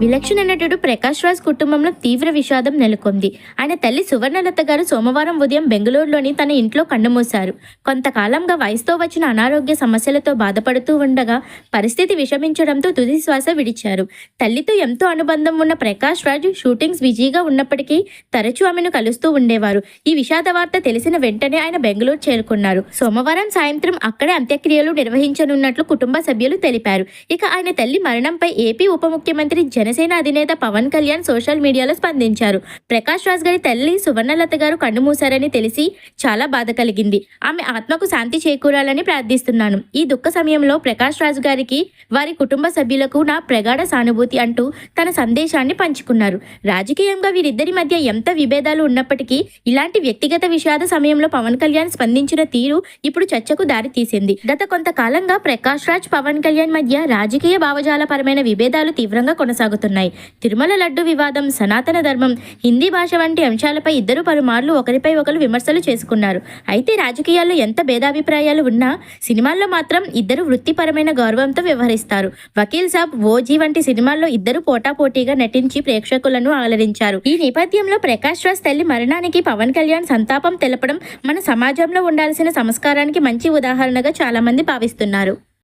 విలక్షణ నటుడు ప్రకాష్ రాజ్ కుటుంబంలో తీవ్ర విషాదం నెలకొంది. ఆయన తల్లి సువర్ణలత గారు సోమవారం ఉదయం బెంగళూరులోని తన ఇంట్లో కన్నుమూశారు. కొంతకాలంగా వయసుతో వచ్చిన అనారోగ్య సమస్యలతో బాధపడుతూ ఉండగా పరిస్థితి విషమించడంతో తుది శ్వాస విడిచారు. తల్లితో ఎంతో అనుబంధం ఉన్న ప్రకాష్ రాజ్ షూటింగ్స్ బిజీగా ఉన్నప్పటికీ తరచూ ఆమెను కలుస్తూ ఉండేవారు. ఈ విషాద వార్త తెలిసిన వెంటనే ఆయన బెంగళూరు చేరుకున్నారు. సోమవారం సాయంత్రం అక్కడే అంత్యక్రియలు నిర్వహించనున్నట్లు కుటుంబ సభ్యులు తెలిపారు. ఇక ఆయన తల్లి మరణంపై ఏపీ ఉప ముఖ్యమంత్రి జనసేన అధినేత పవన్ కళ్యాణ్ సోషల్ మీడియాలో స్పందించారు. ప్రకాష్ రాజ్ గారి తల్లి సువర్ణలత గారు కన్నుమూశారని తెలిసి చాలా బాధ కలిగింది. ఆమె ఆత్మకు శాంతి చేకూరాలని ప్రార్థిస్తున్నాను. ఈ దుఃఖ సమయంలో ప్రకాష్ రాజ్ గారికి వారి కుటుంబ సభ్యులకు నా ప్రగాఢ సానుభూతి అంటూ తన సందేశాన్ని పంచుకున్నారు. రాజకీయంగా వీరిద్దరి మధ్య ఎంత విభేదాలు ఉన్నప్పటికీ ఇలాంటి వ్యక్తిగత విషాద సమయంలో పవన్ కళ్యాణ్ స్పందించిన తీరు ఇప్పుడు చర్చకు దారి తీసింది. గత కొంతకాలంగా ప్రకాష్ రాజ్ పవన్ కళ్యాణ్ మధ్య రాజకీయ భావజాలపరమైన విభేదాలు తీవ్రంగా కొనసాగుతున్నాయి. తిరుమల లడ్డు వివాదం, సనాతన ధర్మం, హిందీ భాష వంటి అంశాలపై ఇద్దరు పలుమార్లు ఒకరిపై ఒకరు విమర్శలు చేసుకున్నారు. అయితే రాజకీయాల్లో ఎంత భేదాభిప్రాయాలు ఉన్నా సినిమాల్లో మాత్రం ఇద్దరు వృత్తిపరమైన గౌరవంతో వ్యవహరిస్తారు. వకీల్ సాబ్, ఓజీ వంటి సినిమాల్లో ఇద్దరు పోటాపోటీగా నటించి ప్రేక్షకులను అలరించారు. ఈ నేపథ్యంలో ప్రకాష్ రాజ్ తల్లి మరణానికి పవన్ కళ్యాణ్ సంతాపం తెలపడం మన సమాజంలో ఉండాల్సిన సంస్కారానికి మంచి ఉదాహరణగా చాలా మంది భావిస్తున్నారు.